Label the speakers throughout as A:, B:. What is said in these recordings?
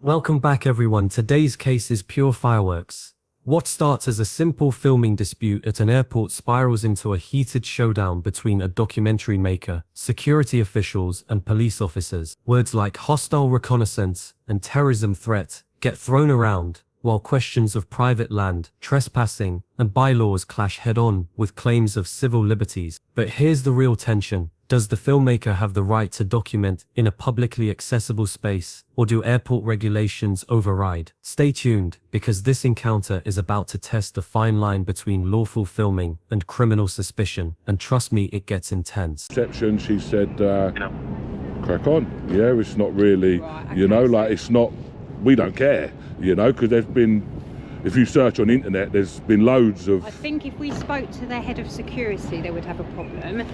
A: Welcome back everyone. Today's case is pure fireworks. What starts as a simple filming dispute at an airport spirals into a heated showdown between a documentary maker, security officials, and police officers. Words like hostile reconnaissance and terrorism threat get thrown around, while questions of private land, trespassing, and bylaws clash head-on with claims of civil liberties. But here's the real tension. Does the filmmaker have the right to document in a publicly accessible space, or do airport regulations override? Stay tuned, because this encounter is about to test the fine line between lawful filming and criminal suspicion, and trust me, it gets intense.
B: Reception, she said, crack on. Yeah, it's not really, you know, like it's not, we don't care, you know, because there's been, if you search on the internet, there's been loads of...
C: I think if we spoke to their head of security, they would have a problem.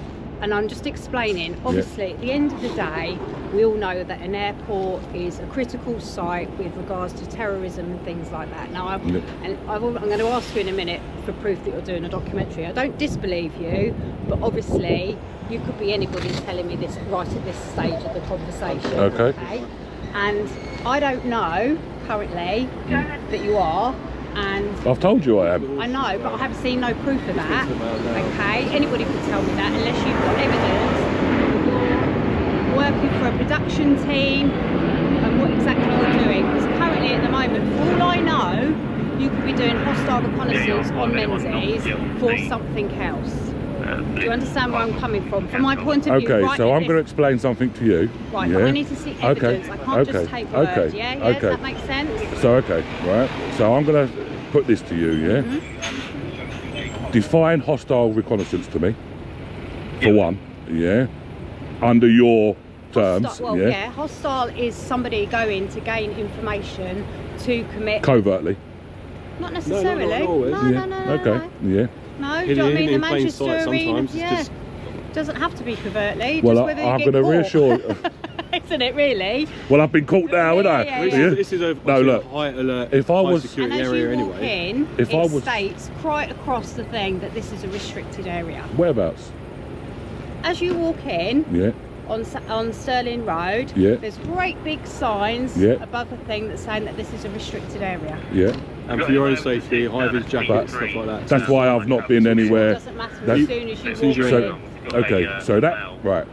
C: And I'm just explaining, obviously, at the end of the day, we all know that an airport is a critical site with regards to terrorism and things like that. Now, I'm going to ask you in a minute for proof that you're doing a documentary. I don't disbelieve you, but obviously, you could be anybody telling me this right at this stage of the conversation.
B: Okay.
C: And I don't know, currently, that you are. And
B: I've told you I am.
C: I know, but I have seen no proof of that. Okay, anybody could tell me that unless you've got evidence. You're working for a production team and what exactly you're doing. Because currently at the moment, for all I know, you could be doing hostile reconnaissance on Menzies for something else. Do you understand where I'm coming from? From my point of view,
B: okay, so I'm going to explain something to you.
C: Right, but I need to see evidence. I can't just take words, yeah? Does that make sense?
B: So, right. So I'm going to put this to you, yeah? Define hostile reconnaissance to me, for one, yeah? Under your terms,
C: yeah? Hostile is somebody going to gain information to commit...
B: Covertly?
C: Not necessarily. No.
B: Okay, yeah.
C: No, do you know what I mean? The Manchester Arena, doesn't have to be covertly.
B: Well,
C: just whether
B: I'm
C: going to
B: reassure you.
C: Isn't it really?
B: Well, I've been caught now, haven't I?
D: Yeah. This is a high alert,
B: if I was,
D: high security area anyway.
C: It states right across the thing that this is a restricted area.
B: Whereabouts?
C: As you walk in, on Stirling Road, there's great big signs above the thing that's saying that this is a restricted area.
D: And for your own safety, high-vis jackets, stuff like that.
B: That's why I've not been anywhere.
C: It doesn't matter as soon as you walk in.
B: Okay, so that, right.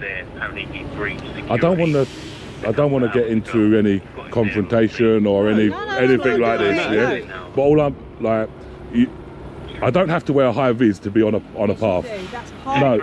B: I don't want to get into any confrontation or anything like this, But all I'm like, I don't have to wear a high vis to be on a path.
C: That's hard. No.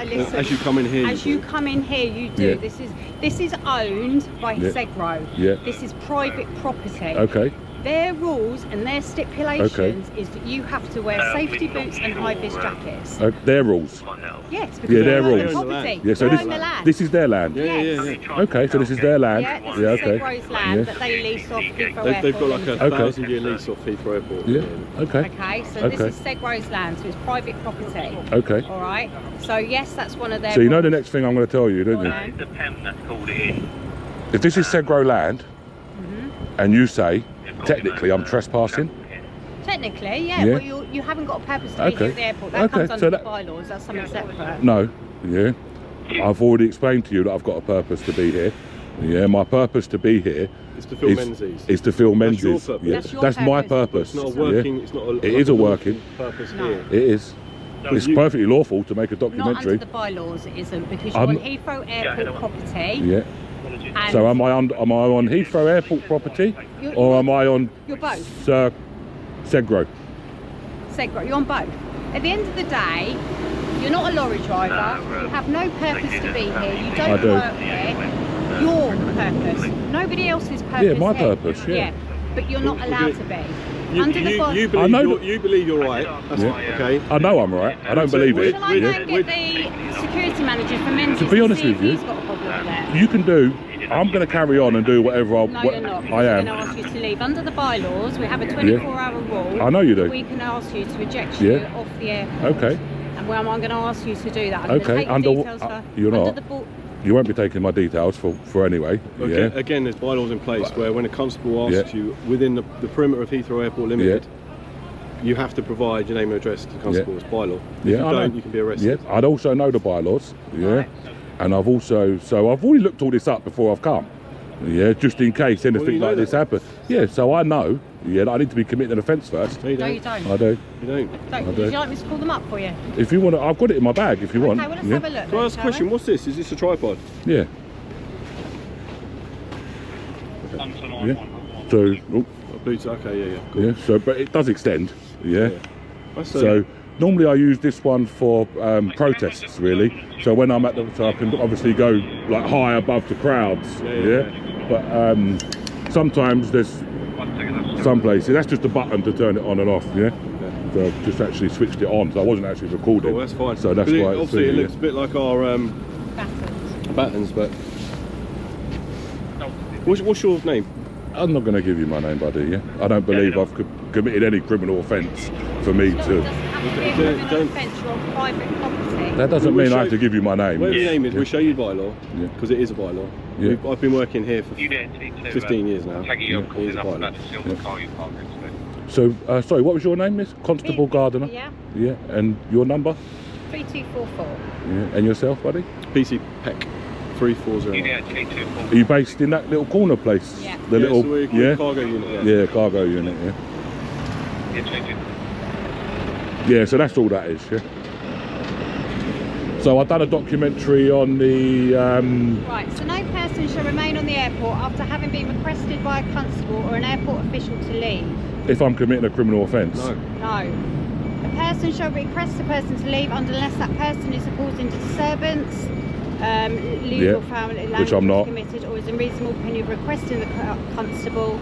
C: Listen.
D: As you come in here,
C: you do. This is owned by Segro. This is private property.
B: Okay.
C: Their rules and their stipulations is that you have to wear safety boots and high-vis jackets.
B: Their rules?
C: Yes, because
B: their rules.
C: Property.
B: Yeah, so this is their land? Okay, so this is their land?
C: Yeah, this is Segro's land that they lease off Heathrow Airport.
D: They've got like a 1,000-year lease off Heathrow Airport.
C: Okay, so this is Segro's land, so it's private property.
B: Okay.
C: All right, so yes, that's one of their
B: So you know the next thing I'm going to tell you, don't you? If this is Segro land, and you say, technically I'm trespassing.
C: Technically, but you haven't got a purpose to be here at the airport. That comes under the bylaws, that's something separate.
B: No, I've already explained to you that I've got a purpose to be here. Yeah, my purpose to be here
D: is to film Menzies.
B: Is to film Menzies. That's my purpose.
D: It's not a working, it's not a,
B: it is a working
D: purpose here.
B: It is. It's perfectly lawful to make a documentary.
C: Not under the bylaws it isn't, because you're on Heathrow Airport property. And
B: so am I on Heathrow Airport property, or am I on?
C: You're both.
B: Segro.
C: Segro. You're on both. At the end of the day, you're not a lorry driver. You have no purpose to be here. You don't work here. Your purpose. Nobody else's purpose.
B: Yeah, my purpose. Yeah.
C: But you're not allowed to be.
D: You believe you're right. That's okay.
B: I know I'm right. I don't believe it.
C: Shall I go and get the security manager for Menzies?
B: To be honest with you,
C: he's got a problem with that?
B: You can do. I'm going to carry on and do whatever
C: you're not.
B: I am.
C: I'm going to ask you to leave. Under the bylaws, we have a 24-hour rule.
B: I know you do.
C: We can ask you to eject you off the airport.
B: Okay.
C: And I'm going to ask you to do that. I'm
B: okay. You're not. You won't be taking my details for anyway.
D: Okay. Again, there's bylaws in place where when a constable asks you within the perimeter of Heathrow Airport Limited, you have to provide your name and address to the constable. It's bylaw. If you don't, you can be arrested.
B: I'd also know the bylaws.
C: Right.
B: And I've already looked all this up before I've come. Yeah, just in case anything
D: you know
B: like this
D: that.
B: happens. Yeah, so I know. Yeah, that I need to be committing an offence first.
D: No, you
C: No,
D: don't.
C: you don't.
B: I do.
D: You don't.
C: Don't.
B: I do.
C: Would you like me to call them up for you?
B: If you want to, I've got it in my bag. If you want.
C: Okay, well let's
B: yeah.
C: have a look.
D: Can I ask a question? What's this? Is this a tripod?
B: Yeah. Yeah. So, oh,
D: Bluetooth. Okay, yeah. Cool.
B: yeah. So, but it does extend. Yeah.
D: That's,
B: So normally I use this one for protests, really. So when I'm at the, so I can obviously go like high above the crowds. Yeah. But sometimes there's some places that's just a button to turn it on and off. Yeah. So I've just actually switched it on. So I wasn't actually recording.
D: Cool, that's fine.
B: So that's why.
D: Obviously, it looks a bit like our battens, but. What's your name?
B: I'm not going to give you my name, buddy. Yeah. I don't believe I've committed any criminal offence for me to. That doesn't mean I have to give you my name.
D: Whatever your name is, we'll show you bylaw, because it is a bylaw.
B: Yeah.
D: I've been working here for 15 years now. It is a bylaw.
B: So, sorry, what was your name, Miss? Constable Gardiner?
C: Yeah.
B: Yeah, and your number?
C: 3244.
B: Yeah, and yourself, buddy?
D: PC Peck 340.
B: Are you based in that little corner place?
C: Yeah.
B: The little,
D: so we're
B: yeah?
D: cargo unit.
B: Yeah, cargo unit, yeah. Yeah, so that's all that is, yeah. So I've done a documentary on the...
C: Right, so no person shall remain on the airport after having been requested by a constable or an airport official to leave.
B: If I'm committing a criminal offence?
D: No.
C: No. A person shall request a person to leave unless that person is causing disturbance, legal family language
B: which I'm not.
C: committed, or is in reasonable opinion of requesting the constable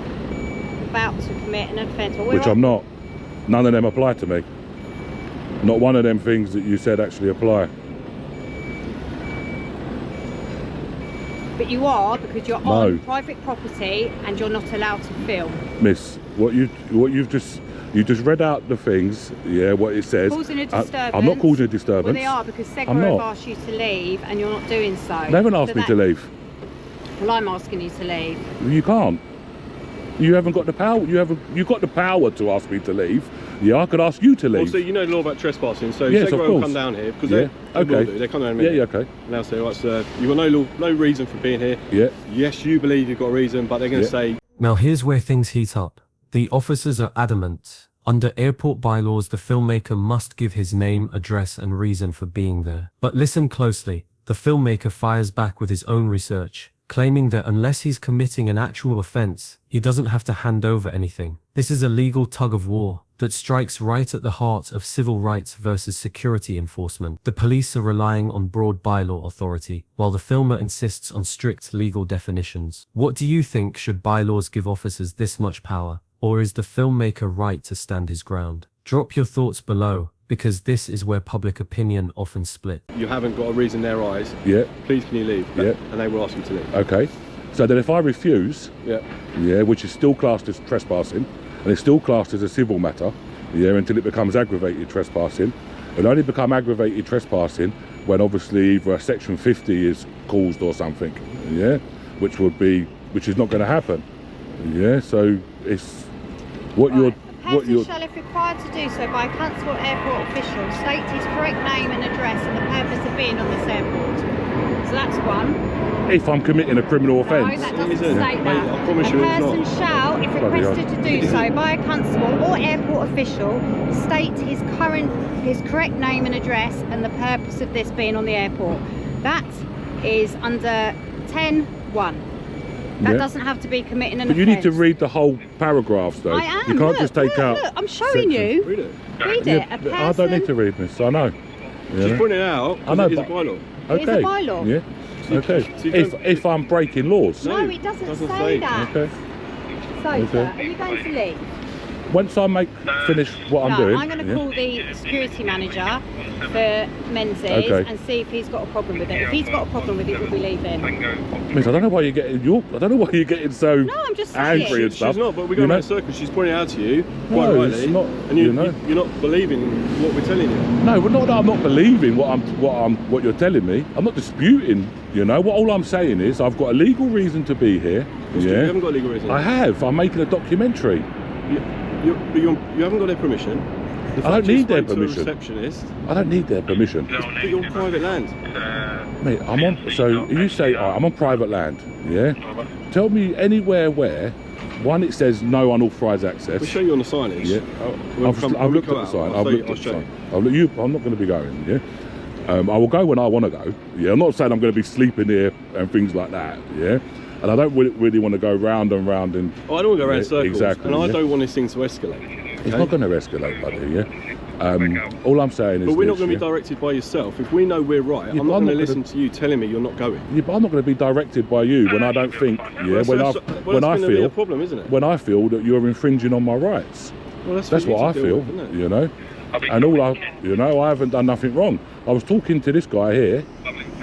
C: about to commit an offence.
B: Which I'm not. None of them apply to me. Not one of them things that you said actually apply.
C: But you are, because you're on private property and you're not allowed to film.
B: Miss, you just read out the things, yeah, what it says.
C: Causing a disturbance.
B: I'm not causing a disturbance.
C: Well, they are, because SEGWA have asked you to leave and you're not doing so.
B: They haven't asked me to leave.
C: Well, I'm asking you to leave.
B: You can't. You haven't got the power. You've got the power to ask me to leave. Yeah, I could ask you to leave.
D: Also, you know the law about trespassing, so
B: yes,
D: SEGWA will come down here, because they will do. They come down and
B: yeah, okay.
D: And they'll say, right, sir, you've got no reason for being here.
B: Yeah.
D: Yes, you believe you've got a reason, but they're going to say...
A: Now here's where things heat up. The officers are adamant. Under airport bylaws, the filmmaker must give his name, address, and reason for being there. But listen closely. The filmmaker fires back with his own research, claiming that unless he's committing an actual offense, he doesn't have to hand over anything. This is a legal tug of war that strikes right at the heart of civil rights versus security enforcement. The police are relying on broad bylaw authority, while the filmer insists on strict legal definitions. What do you think? Should bylaws give officers this much power? Or is the filmmaker right to stand his ground? Drop your thoughts below, because this is where public opinion often split.
D: You haven't got a reason in their eyes.
B: Yeah.
D: Please can you leave?
B: Yeah.
D: And they will ask you to leave.
B: Okay. So then if I refuse, which is still classed as trespassing, and it's still classed as a civil matter, until it becomes aggravated trespassing. It'll only become aggravated trespassing when obviously either a section 50 is caused or something, which is not going to happen. So it's what you're...
C: A person shall, if required to do so by a constable or airport official, state his correct name and address and the purpose of being on this airport. So that's one.
B: If I'm committing a criminal offence.
C: No, that doesn't say that.
D: I promise you it's not.
C: A person shall, if requested to do so by a constable or airport official, state his correct name and address and the purpose of this being on the airport. That is under 10(1). That doesn't have to be committing an offence.
B: But you need to read the whole paragraphs, though.
C: I am.
B: You can't just take out.
C: Look, I'm showing you.
D: Read it.
C: Read it. A person,
B: I don't need to read this. I know.
D: She's pointing it out.
B: I know.
D: It is a bylaw.
B: Okay.
C: It is a bylaw.
B: Yeah. Okay. If I'm breaking laws.
C: No, it doesn't say that.
B: Okay.
C: So, sir, are you going to leave?
B: Once I finish what I'm doing.
C: I'm going to call the security manager for Menzies and see if he's got a problem with it. If he's got a problem with it, we'll be leaving.
B: Miss, I don't know why you're getting so
C: No, I'm just saying.
B: angry and stuff.
D: She's not, but we're going around in circles. She's pointing out to you quite rightly,
B: it's not,
D: and you're not believing what we're telling you.
B: No, but not that I'm not believing what you're telling me. I'm not disputing. What all I'm saying is I've got a legal reason to be here.
D: You haven't got a legal reason.
B: I have. I'm making a documentary.
D: You haven't got their permission.
B: I don't need their permission.
D: Receptionist.
B: I don't need their permission.
D: But you're on private land.
B: Mate, I'm on. So you say I'm on private land. Yeah. Tell me anywhere where. One, it says no unauthorised access.
D: We'll show you on the signage.
B: Yeah. I've looked at the sign. I'm not going to be going. Yeah. I will go when I want to go. Yeah. I'm not saying I'm going to be sleeping here and things like that. Yeah. And I don't really want to go round and round and.
D: Oh, I don't want to go around circles.
B: Exactly.
D: And I don't want this thing to escalate.
B: It's not going to escalate, buddy. Yeah. All I'm saying is.
D: But we're not going to be directed by yourself. If we know we're right, I'm not going to listen to you telling me you're not going.
B: Yeah, but I'm not going to be directed by you when I don't think. Yeah, when I feel
D: a problem, isn't it?
B: When I feel that you're infringing on my rights.
D: Well,
B: that's what I feel.
D: With,
B: you know, and I haven't done nothing wrong. I was talking to this guy here.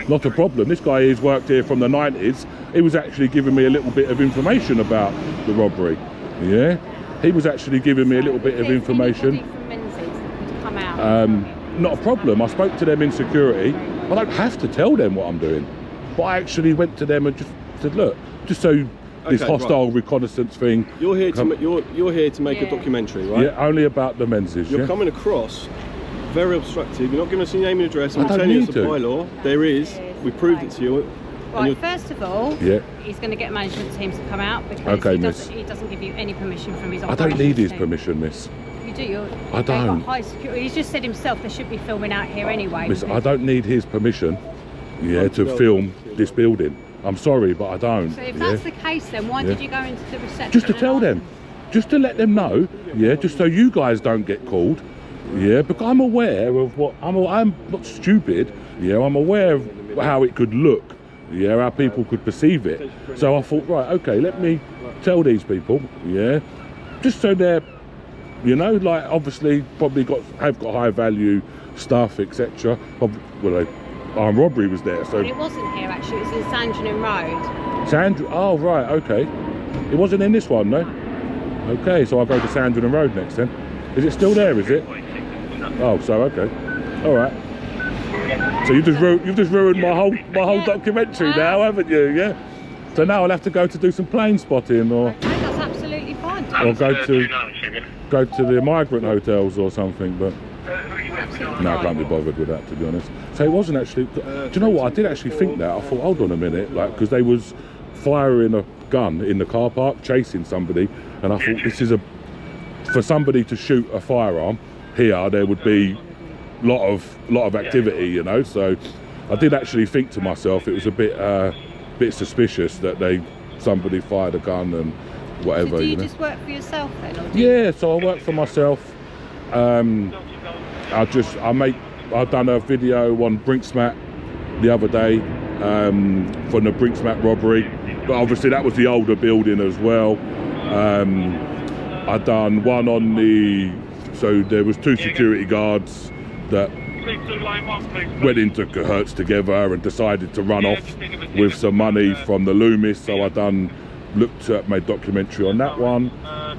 B: Not a problem. This guy has worked here from the 90s. He was actually giving me a little bit of information about the robbery. Yeah, he was actually giving me a little bit of information. Not a problem. I spoke to them in security. I don't have to tell them what I'm doing, but I actually went to them and just said, look, just so this hostile reconnaissance thing.
D: You're here to you're here to make a documentary, right?
B: Yeah, only about the Menzies.
D: You're coming across very obstructive. You're not giving us your name and address. I'm telling you it's a bylaw. There is. We proved it to you.
C: Right, first of all, he's going to get management teams to come out because he doesn't give you any permission from his operations.
B: I don't need his permission, miss.
C: You do.
B: I don't.
C: High security. He's just said himself they should be filming out here anyway.
B: Miss, I don't need his permission, to film this building. I'm sorry, but I don't.
C: So if that's the case, then why did you go into the reception?
B: Just to tell them, just to let them know, just so you guys don't get called, because I'm aware of what I'm not stupid, I'm aware of how it could look, how people could perceive it. So I thought, right, okay, let me tell these people, just so they're, like obviously probably have got high value stuff, etc. Well, armed robbery was there, so.
C: But it wasn't here actually. It was in Sandringham Road.
B: Oh right, okay. It wasn't in this one, no. Okay, so I'll go to Sandringham Road next then. Is it still there? Is it? Oh, so okay. All right. So you've just ruined my whole documentary now, haven't you? Yeah. So now I'll have to go to do some plane spotting, or.
C: Okay, that's absolutely fine.
B: Or go to the migrant hotels or something, but. No, I can't be bothered with that, to be honest. So it wasn't actually. Do you know what? I did actually think that. I thought, hold on a minute, like, because they was firing a gun in the car park, chasing somebody, and I thought this is for somebody to shoot a firearm here, there would be lot of activity, So I did actually think to myself, it was a bit suspicious that somebody fired a gun and whatever.
C: So do you just work for yourself then? Or
B: so I work for myself. I've done a video on Brinksmat the other day from the Brinksmat robbery, but obviously that was the older building as well. I've done one on so there was 2 security guards that went into cahoots together and decided to run off with some money from the Loomis, so made documentary on that one.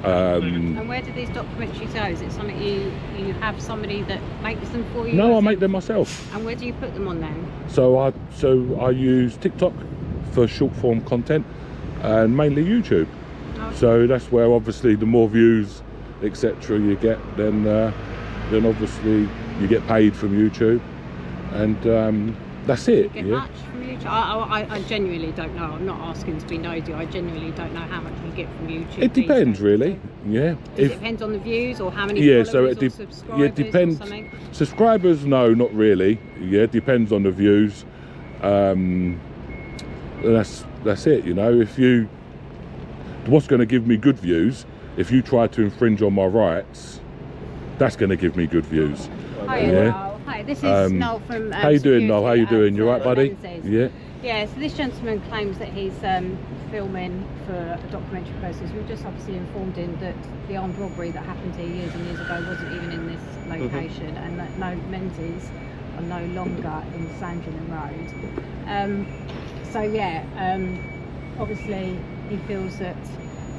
C: And where do these documentaries go? Is it something you have somebody that makes them for you?
B: No, I make them myself.
C: And where do you put them on then?
B: So I use TikTok for short form content and mainly YouTube. Okay. So that's where obviously the more views, etc. you get, then obviously you get paid from YouTube, and that's it.
C: Do you get much from YouTube? I genuinely don't know. I'm not asking to be nosy. I genuinely don't know how much you get from YouTube.
B: It depends, really. Yeah.
C: It depends on the views or how many followers or subscribers.
B: It depends. Or something? Subscribers, no, not really. Yeah, it depends on the views. That's it. What's going to give me good views? If you try to infringe on my rights, that's going to give me good views.
C: Hi, Noel. Hi, this is Noel from.
B: How you doing, Noel? How you doing? You right, buddy? Yeah.
C: Yeah. So this gentleman claims that he's filming for a documentary process. We've just obviously informed him that the armed robbery that happened here years and years ago wasn't even in this location, and that no Menzies are no longer in Sandringham Road. Obviously he feels that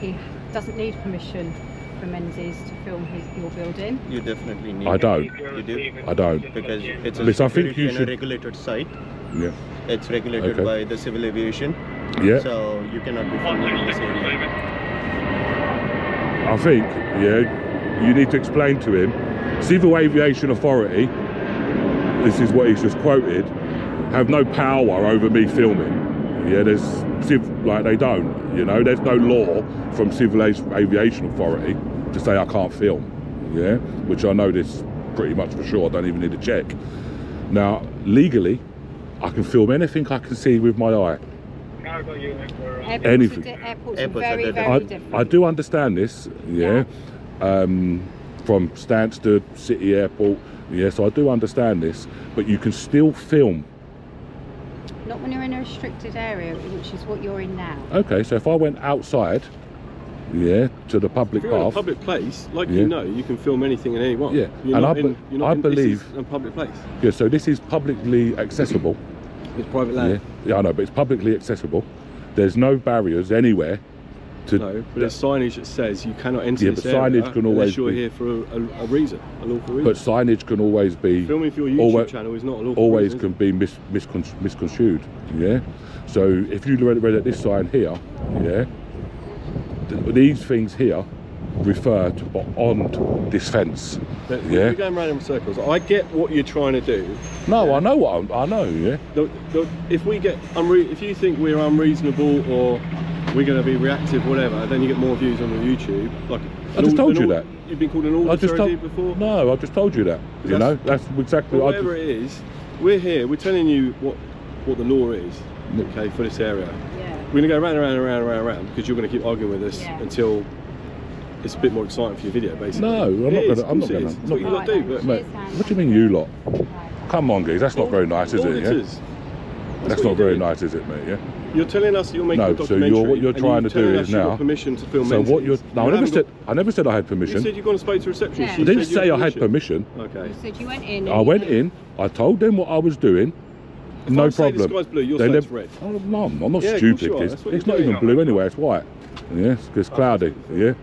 C: he doesn't need permission for Menzies to film your building.
E: You definitely need.
B: I don't.
E: You do?
B: I don't.
E: Because it's a regulated site.
B: Yeah.
E: It's regulated by the civil aviation.
B: Yeah.
E: So you cannot be filming in this area.
B: I think, you need to explain to him Civil Aviation Authority, this is what he's just quoted, have no power over me filming. Yeah, like they don't, you know, there's no law from Civil Aviation Authority to say I can't film, yeah, which I know this pretty much for sure, I don't even need to check. Now, legally, I can film anything I can see with my eye. Anything.
C: Airports are very, very different.
B: I do understand this, yeah. From Stansted, City Airport, yeah, so I do understand this, but you can still film.
C: Not when you're in a restricted area, which is what you're in now.
B: Okay, so if I went outside, yeah, to the public
D: if you're
B: path.
D: in a public place, like you know, you can film anything and anyone.
B: Yeah,
D: you're
B: and
D: I
B: believe
D: this is a public place.
B: Yeah, so this is publicly accessible.
D: It's private land.
B: Yeah, I know, but it's publicly accessible. There's no barriers anywhere.
D: No, but there's signage that says you cannot enter this area
B: signage can always
D: unless you're
B: be,
D: here for a reason, a lawful reason.
B: But signage can always be...
D: Filming for your YouTube channel is not a lawful
B: always
D: reason.
B: Can be misconstrued, yeah? So if you read at this sign here, yeah, these things here refer to beyond this fence, yeah?
D: We're going round in circles. I get what you're trying to do.
B: No, I know I know, yeah?
D: If we get if you think we're unreasonable or we're going to be reactive, whatever, then you get more views on your YouTube. Like
B: I just told you that.
D: You've been called an auditor before?
B: No, I just told you that. You know, that's exactly what
D: whatever it is. We're here. We're telling you what the law is, okay, for this area.
C: Yeah.
D: We're going to go round and round and round and round and round because you're going to keep arguing with us until it's a bit more exciting for your video, basically.
B: No, I'm not going to.
D: That's what you lot do. But
B: mate, what do you mean you lot? Come on, guys, that's not very nice, is it? Yeah? That's not very nice, is it, mate? Yeah.
D: You're telling us that you're making a documentary.
B: So what you're trying to do is now.
D: Permission to film.
B: So what you're? No, I never said I had permission.
D: You said you've gone and spoke to reception.
C: Yeah.
B: I didn't say I had permission.
D: Okay.
C: You said you went in.
B: I went in. I told them what I was doing. No problem.
D: The sky's blue. Your side's red.
B: Oh, no, I'm not stupid. It's not even blue anyway. It's white. Yeah, it's cloudy. Yeah.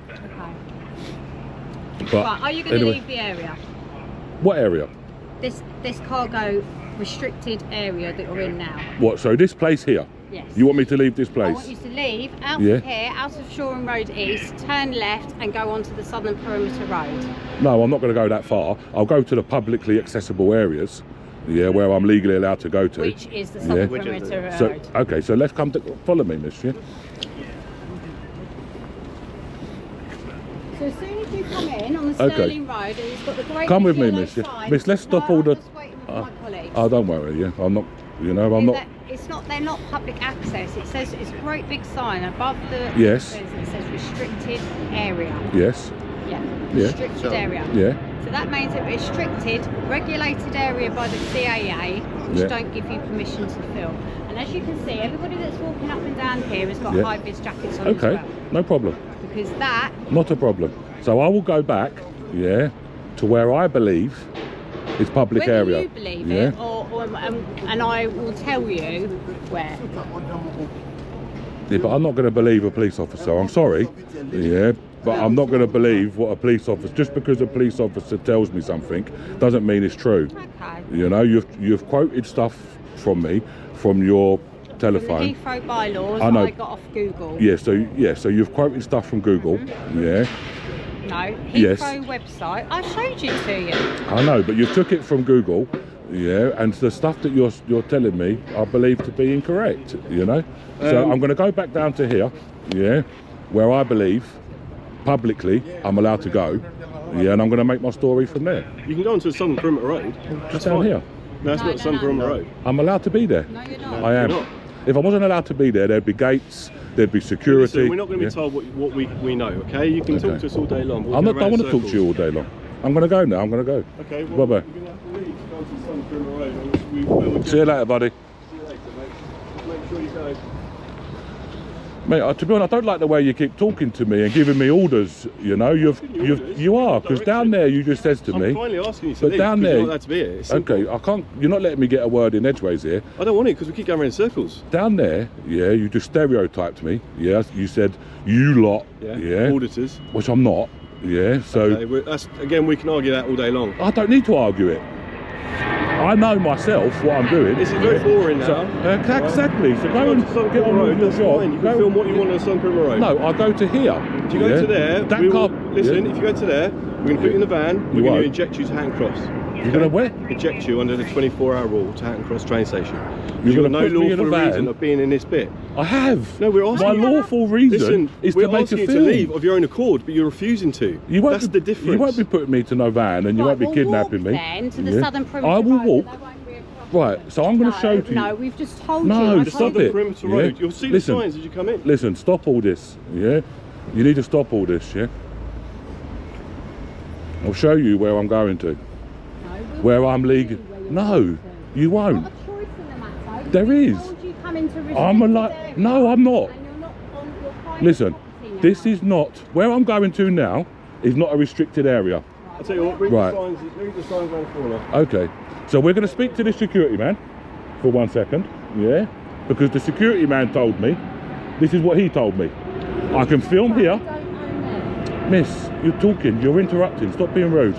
C: Okay. But are you going to leave the area?
B: What area?
C: This cargo restricted area that you're in now.
B: What? So this place here?
C: Yes.
B: You want me to leave this place?
C: I want you to leave out of here, out of Shoreham Road East, turn left and go onto the Southern Perimeter Road.
B: No, I'm not going to go that far. I'll go to the publicly accessible areas, yeah, where I'm legally allowed to go to.
C: Which is the Southern Perimeter Road.
B: So, okay, so let's come to... Follow me, miss, yeah?
C: So as soon as you come in on the Stirling Road, and it's got the great
B: come with me,
C: yellow
B: miss.
C: sign.
B: Miss, let's stop all the...
C: I'm just waiting with my colleagues.
B: Oh, don't worry, yeah. I'm not... You know, I'm not...
C: It's not. They're not public access. It says it's a great big sign above the.
B: Yes.
C: It says restricted area.
B: Yes.
C: Yeah. Restricted area.
B: Yeah.
C: So that means that restricted, regulated area by the CAA, which don't give you permission to film. And as you can see, everybody that's walking up and down here has got high-vis jackets on as well.
B: No problem.
C: Because that.
B: Not a problem. So I will go back, yeah, to where I believe is public area.
C: You believe it, and I will tell you where.
B: Yeah, but I'm not going to believe a police officer. I'm sorry, yeah, but I'm not going to believe what a police officer. Just because a police officer tells me something doesn't mean it's true.
C: Okay.
B: You know, you've quoted stuff from me from your telephone.
C: From the Heathrow bylaws I got off Google.
B: Yeah, so you've quoted stuff from Google. Yeah.
C: No, Heathrow website. I showed it to you.
B: I know, but you took it from Google, yeah, and the stuff that you're telling me, I believe to be incorrect. You know, so I'm going to go back down to here, yeah, where I believe publicly I'm allowed to go, yeah, and I'm going to make my story from there.
D: You can go onto the Southern Perimeter Road.
B: Just down here.
D: No, that's not Southern Perimeter Road.
B: I'm allowed to be there.
C: No, you're not.
B: I am.
D: You're not.
B: If I wasn't allowed to be there, there'd be gates. There'd be security.
D: Listen, we're not going to be told what we know, okay? You can talk to us all day long.
B: I don't want to talk to you all day long. I'm going to go now. I'm going to go.
D: Okay, well,
B: bye-bye.
D: You're going to have to leave to go to the Southern Perimeter Road.
B: See you later, buddy.
D: See you later, mate. Make sure you go.
B: Mate, to be honest, I don't like the way you keep talking to me and giving me orders. You know, you are, because down there you just says to me.
D: I'm finally asking you to
B: but
D: leave,
B: down there,
D: you're not allowed to be here.
B: Okay, I can't. You're not letting me get a word in edgeways here.
D: I don't want it because we keep going around in circles.
B: Down there, yeah, you just stereotyped me. Yeah, you said you lot. Yeah.
D: Auditors.
B: Which I'm not. Yeah. So.
D: Okay, that's, again, we can argue that all day long.
B: I don't need to argue it. I know myself what I'm doing.
D: This is very boring now.
B: So, exactly. So go and get on with your job.
D: You can film what you want on the Southern Perimeter Road.
B: No, I go to here.
D: If you go to there,
B: that
D: we will,
B: can't,
D: listen, if you go to there, we're going to put you in the van, we're going to inject you to Hatton Cross.
B: You're going to where?
D: Inject you under the 24-hour rule to Hatton Cross train station.
B: You've
D: got no lawful reason of being in this bit.
B: I have.
D: No, we're asking.
B: My lawful reason
D: listen,
B: is
D: we're
B: to make
D: asking
B: a
D: you
B: film.
D: to leave of your own accord, but you're refusing to. That's the difference.
B: You won't be putting me to no van, and you won't be kidnapping me.
C: Then to the southern perimeter
B: I will
C: road,
B: walk.
C: there won't be a problem.
B: Right, so I'm going to show to you.
C: No, we've just told
B: No,
C: you.
D: The
B: stop
D: southern
B: it.
D: perimeter road. You'll see the signs as you come in.
B: Listen, stop all this. Yeah, you need to stop all this. Yeah, I'll show you where I'm going to. Where I'm legal. No, you won't.
C: Not a choice in the matter.
B: There is. I'm a like. No, I'm not. Listen, this is not where I'm going to now. Is not a restricted area.
D: I'll tell you what. Read the signs around the corner.
B: Okay, so we're going to speak to the security man for 1 second. Yeah, because the security man told me. This is what he told me. I can film here. Miss, you're talking. You're interrupting. Stop being rude.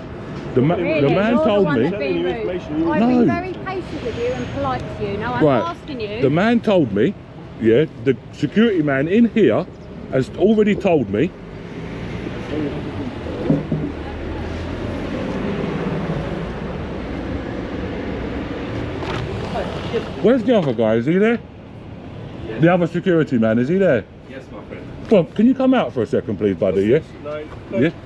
B: The man told me.
C: I've been very patient with you and polite to you. Now I'm asking you.
B: The man told me, yeah, the security man in here has already told me. Where's the other guy? Is he there? Yes. The other security man, is he there?
D: Yes, my friend.
B: Well, can you come out for a second, please, buddy? Yeah?
D: No,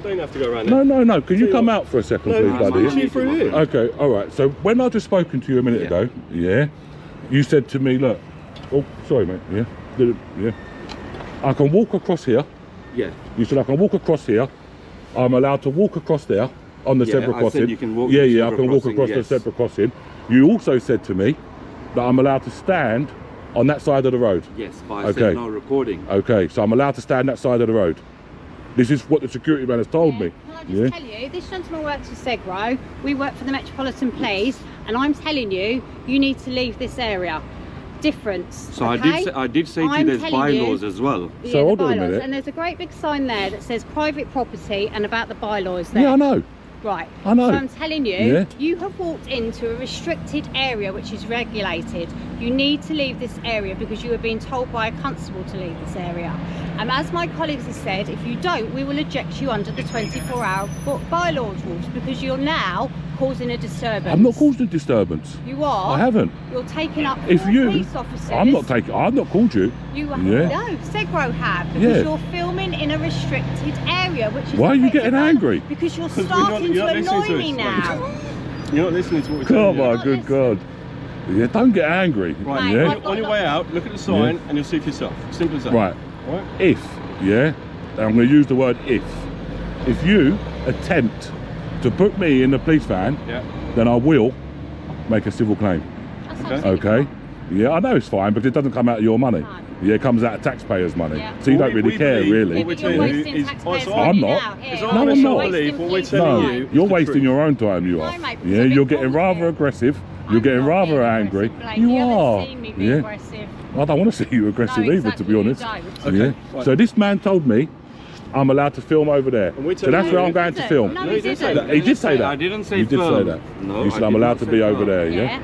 D: don't have to go around there.
B: No. Can you come out for a second, please, buddy?
D: Through here.
B: Okay, all right. So when I just spoken to you a minute ago, yeah, you said to me, look, oh, sorry, mate, yeah, I can walk across here.
D: Yeah.
B: You said I can walk across here. I'm allowed to walk across there on the zebra crossing.
D: You can walk
B: I can walk across the zebra crossing. You also said to me that I'm allowed to stand on that side of the road.
F: Yes, but I said no recording.
B: Okay, so I'm allowed to stand that side of the road. This is what the security man has told me.
C: Can I just tell you, this gentleman works for Segro, we work for the Metropolitan Police, and I'm telling you, you need to leave this area. Difference.
F: So
C: okay?
F: I did say to you there's bylaws as well.
C: Yeah,
B: so hold on a
C: bylaws.
B: minute.
C: And there's a great big sign there that says private property and about the bylaws there.
B: Yeah, I know.
C: Right.
B: I know.
C: So I'm telling you, you have walked into a restricted area which is regulated. You need to leave this area because you are being told by a constable to leave this area. And as my colleagues have said, if you don't, we will eject you under the 24-hour bylaws rules because you're now causing a disturbance.
B: I'm not causing a disturbance.
C: You are.
B: I haven't.
C: You're taking up
B: If you,
C: police officers.
B: I've not called you.
C: You have.
B: Yeah.
C: No, Segro have because you're filming in a restricted area, which is.
B: Why are you getting angry?
C: Because you're starting to annoy me now.
D: You're not listening to what we're saying.
B: Oh my good God. Yeah, don't get angry.
D: Right,
B: yeah.
D: on your way out, look at the sign and you'll see for yourself. Simple as that.
B: Right.
D: Right.
B: If, yeah, I'm going to use the word if you attempt to put me in the police van, then I will make a civil claim. Okay? Yeah, I know it's fine because it doesn't come out of your money. No. Yeah, it comes out of taxpayers' money. Yeah. So you don't really care, really. I'm not. No, I'm not. You're wasting your own time, you are. Yeah, you're getting rather aggressive. You're getting rather angry. You are. Yeah. I don't want to see you aggressive either, to be honest.
D: Okay.
B: Yeah. So this man told me I'm allowed to film over there. So that's where I'm going to film.
C: No, he didn't say that.
B: He did say that.
F: I didn't say
B: you did
F: film.
B: say that.
F: No,
B: you said I'm allowed to be over there,
C: yeah?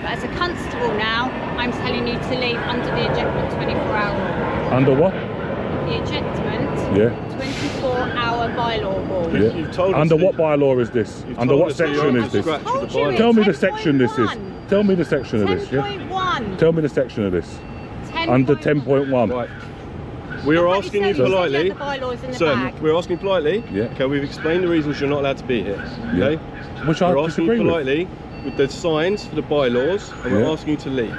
C: But as a constable now, I'm telling you to leave under the ejectment 24-hour rule.
B: Under what?
C: The ejectment 24-hour bylaw rule.
B: Yeah.
D: You've told
B: Under
D: us
B: what bylaw is this? Under what section is this? Tell me the section this is. Tell me the section of this.
C: 10.1.
B: Tell me the section of this. Under 10.1.
D: Right. We are asking you politely,
C: sir,
D: we're asking politely, okay, we've explained the reasons you're not allowed to be here, okay?
B: Which I
D: we're asking you
B: disagree
D: politely with the signs for the bylaws, and we're asking you to leave,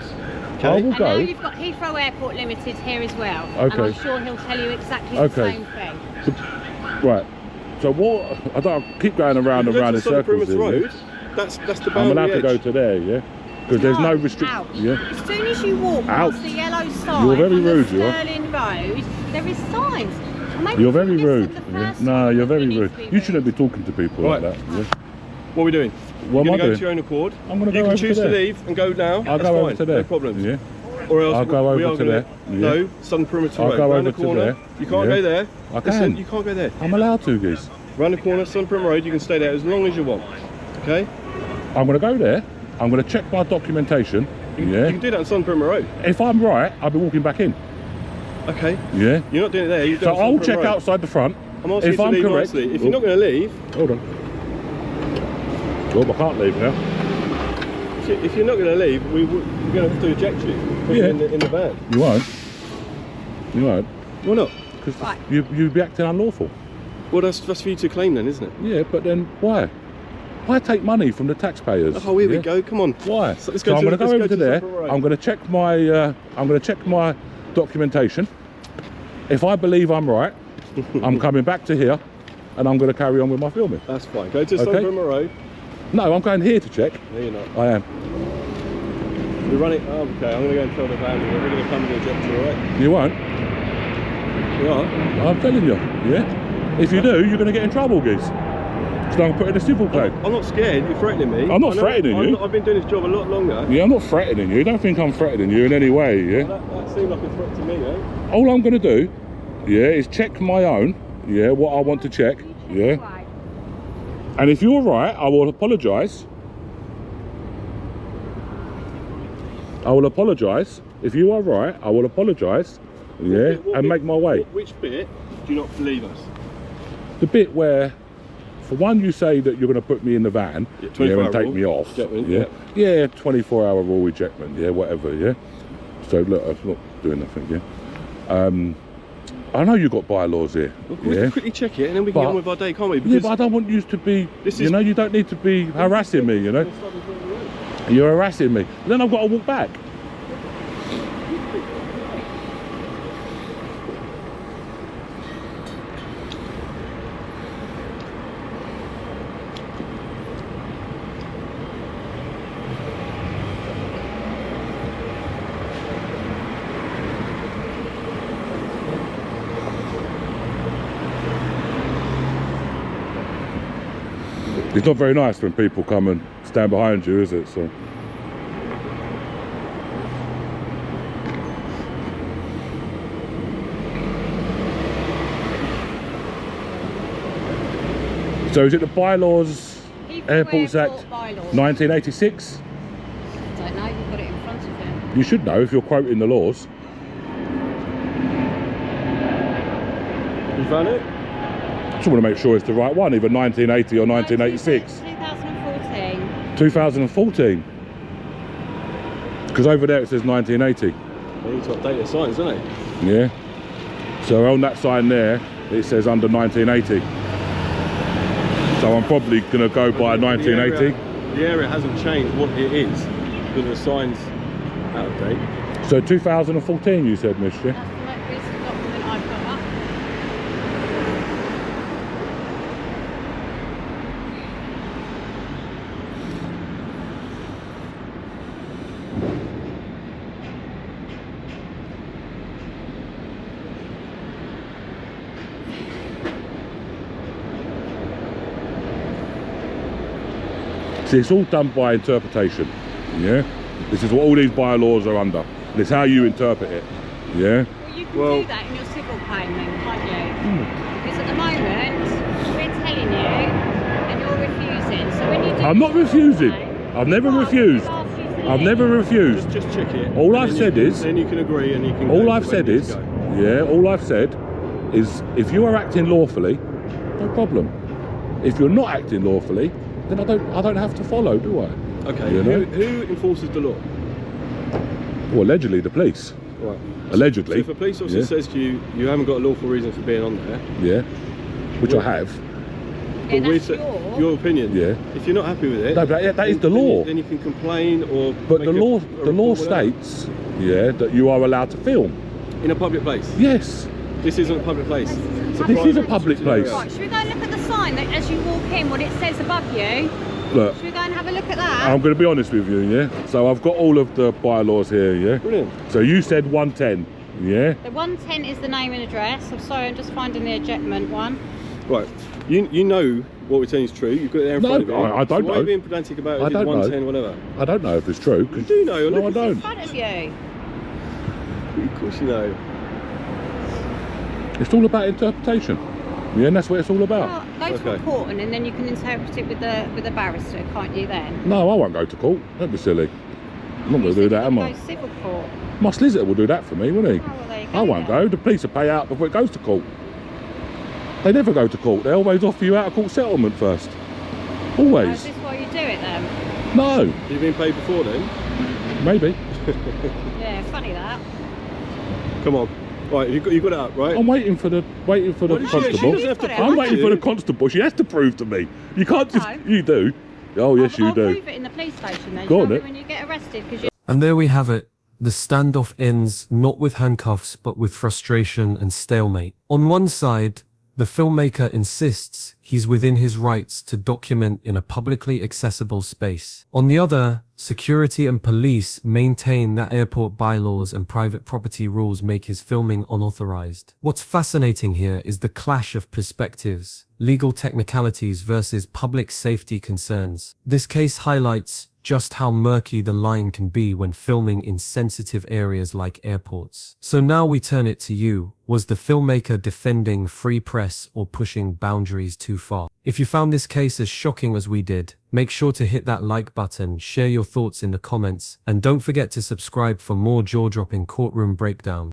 D: okay?
B: I will
C: I
B: go.
C: know you've got Heathrow Airport Limited here as well,
B: okay.
C: and I'm sure he'll tell you exactly the same thing.
B: Right, so what, I don't keep going around and round in circles here,
D: road, that's the boundary
B: I'm allowed to
D: edge.
B: go to there, yeah? Because there's no restriction. Yeah.
C: As soon as you walk past the yellow sign
B: you're very
C: on
B: rude,
C: the Sterling Road, there is signs. Maybe
B: you're very rude.
C: Yeah.
B: No, you're very rude. You shouldn't be talking to people like that. Yeah.
D: What are we doing?
B: What
D: You're
B: am I
D: going to go
B: doing?
D: to your own accord.
B: I'm going to go
D: You
B: over
D: can choose
B: to
D: to
B: there.
D: leave and go now.
B: I'll
D: That's
B: go
D: fine.
B: over to there.
D: No problems.
B: Yeah.
D: Or else
B: I'll go
D: we
B: over
D: are
B: to
D: gonna,
B: there. Yeah.
D: No, Southern Perimeter
B: I'll
D: Road.
B: go
D: Round
B: over
D: the
B: to
D: corner.
B: there.
D: You can't
B: Yeah.
D: go there.
B: I can.
D: Listen, you can't go there.
B: I'm allowed to, geez.
D: Round the corner, Southern Perimeter Road. You can stay there as long as you want. Okay.
B: I'm going to go there. I'm going to check my documentation.
D: You can do that on Southern Perimeter Road.
B: If I'm right, I'll be walking back in.
D: Okay.
B: Yeah.
D: You're not doing it there. You're
B: So
D: doing it
B: I'll
D: on
B: check
D: the road.
B: outside the front.
D: I'm asking
B: If
D: you to
B: I'm
D: leave
B: correct.
D: nicely. If you're not going to leave,
B: Hold on. Well, I can't leave now.
D: if you're not going to leave, we're going to have to eject you. Put you in the van.
B: You won't. You won't.
D: Why not?
B: Because
C: Right.
B: you'd be acting unlawful.
D: Well, that's for you to claim then, isn't it?
B: Yeah, but then why? Why take money from the taxpayers?
D: Oh, here we go. Come on.
B: Why?
D: So let's
B: So
D: go
B: I'm
D: to-
B: going to go
D: let's
B: over
D: go
B: to
D: to
B: there.
D: Separate Road.
B: I'm going to check my documentation. If I believe I'm right, I'm coming back to here, and I'm going to carry on with my filming.
D: That's fine. Go to
B: Okay.
D: Sunbrook Road.
B: No, I'm going here to check.
D: No, you're not.
B: I am.
D: We're running. Oh, okay. I'm going to go and tell the van. We're going to come and eject you, alright?
B: You won't.
D: You are?
B: I'm telling you. Yeah. If you do, you're going to get in trouble, geez. So I'm putting a civil claim.
D: I'm not scared. You're threatening me.
B: I'm not threatening you.
D: I've been doing this job a lot longer.
B: Yeah, I'm not threatening you. Don't think I'm threatening you in any way. Yeah.
D: Well, that seemed like a threat to me, eh?
B: All I'm going to do, yeah, is check my own. Yeah, what I want to check. Yeah.
C: Right.
B: And if you're right, I will apologise. I will apologise. If you are right, I will apologise. Yeah,
D: What
B: and
D: bit-
B: make my way.
D: Which bit do you not believe us?
B: The bit where, for one, you say that you're going to put me in the van,
D: Yeah,
B: yeah,
D: 24
B: and
D: hour
B: take
D: rule
B: me off.
D: ejectment,
B: Yeah, yeah, 24-hour rule ejectment. Yeah, whatever. Yeah. So look, I'm not doing nothing. Yeah. I know you got bylaws here.
D: We
B: Yeah.
D: can quickly check it and then we can get
B: But-
D: on with our day, can't we?
B: Yeah, but I don't want you to be.
D: This
B: You
D: is-
B: know, you don't need to be harassing me. You know, you're harassing me. Then I've got to walk back. It's not very nice when people come and stand behind you, is it? So. So is it the Bylaws,
C: Heathrow
B: Airports Act
C: Airport bylaws.
B: 1986?
C: I don't know, you've got it in front of him.
B: You should know if you're quoting the laws.
D: You found it?
B: Just want to make sure it's the right one, either 1980 or 1986.
C: 2014.
B: 2014. Because over there it says 1980.
D: They need to update their signs, don't they?
B: Yeah. So on that sign there, it says under 1980. So I'm probably going to go by 1980.
D: The area hasn't changed what it is because the sign's out of date.
B: So 2014 you said, miss, yeah?
C: That's the most recent document I've got up.
B: See, it's all done by interpretation, yeah? This is what all these bylaws are under. It's how you interpret it, yeah?
C: Well, you can
D: Well-
C: do that in your civil claim then, can't you? Because at the moment, we're telling you and you're refusing. So when you do
B: I'm not
C: your civil
B: refusing.
C: claim,
B: I've never
C: well,
B: refused.
C: I've asked you to
B: I've
C: leave.
B: never refused.
D: Just check it.
B: All
D: and
B: I've
D: then
B: said
D: you can,
B: is-
D: then you can agree and you can.
B: All
D: go
B: I've
D: to
B: said
D: where you
B: is,
D: need to go.
B: yeah, all I've said is if you are acting lawfully, no problem. If you're not acting lawfully, then I don't have to follow, do I?
D: Okay.
B: You know?
D: Who enforces the law?
B: Well, allegedly the police.
D: Right.
B: Allegedly.
D: So if a police officer
B: Yeah.
D: says to you, you haven't got a lawful reason for being on there,
B: Yeah, which
D: Well-
B: I have.
C: Yeah,
D: but we
C: that's
D: say-
C: your...
D: your opinion.
B: Yeah.
D: If you're not happy with it,
B: No, but that is the
D: then you-
B: law.
D: Then you can complain or.
B: But
D: make
B: the
D: a-
B: law,
D: a
B: the law
D: report, whatever.
B: states, yeah, that you are allowed to film.
D: In a public place.
B: Yes,
D: This isn't a public place. It's
B: This is a
D: private
B: public
D: security
B: place.
C: Right, should we go and look at the sign that as you walk in, what it says above you?
B: look,
C: Should we go and have a look at that?
B: I'm going to be honest with you, yeah. So I've got all of the bylaws here, yeah.
D: Brilliant.
B: So you said 110, yeah.
C: The 110 is the name and address. I'm sorry, I'm just finding the ejectment one.
D: Right. You know what we're telling is true. You've got it there in
B: No,
D: front of you.
B: I don't
D: so why are
B: know.
D: you being pedantic about
B: I
D: it? If
B: don't
D: it's
B: know.
D: 110, whatever.
B: I don't know if it's true. 'Cause-
D: You do know.
B: No, I
D: Look,
C: In
B: don't.
C: front of you.
D: Of course you know.
B: It's all about interpretation. Yeah, and that's what it's all about.
C: Well, go to
D: Okay.
C: a court and then you can interpret it with the barrister, can't you then?
B: No, I won't go to court. Don't be silly. I'm not going to do that, am I?
C: Go civil court.
B: My solicitor will do that for me, won't he?
C: Oh, well, there you go,
B: I won't
C: then.
B: go. The police will pay out before it goes to court. They never go to court. They always offer you out of court settlement first.
C: Oh, is
B: Always.
C: this why you do it then?
B: No.
D: You've been paid before then?
B: Maybe.
C: Yeah, funny that.
D: Come on. Right, you got it up, right?
B: I'm waiting for the
D: Well,
B: constable.
D: she doesn't have to
B: I'm
D: prove
B: waiting
D: to
B: for the
D: you.
B: constable. She has to prove to me. You can't just.
C: No.
B: You do. Oh yes, you
C: I'll
B: do.
C: prove it in the police station then.
B: Go on,
C: shall we,
B: then.
C: when you get arrested, because you.
A: And there we have it. The standoff ends not with handcuffs, but with frustration and stalemate. On one side, the filmmaker insists he's within his rights to document in a publicly accessible space. On the other, security and police maintain that airport bylaws and private property rules make his filming unauthorized. What's fascinating here is the clash of perspectives, legal technicalities versus public safety concerns. This case highlights just how murky the line can be when filming in sensitive areas like airports. So now we turn it to you. Was the filmmaker defending free press or pushing boundaries too far? If you found this case as shocking as we did, make sure to hit that like button, share your thoughts in the comments, and don't forget to subscribe for more jaw-dropping courtroom breakdown.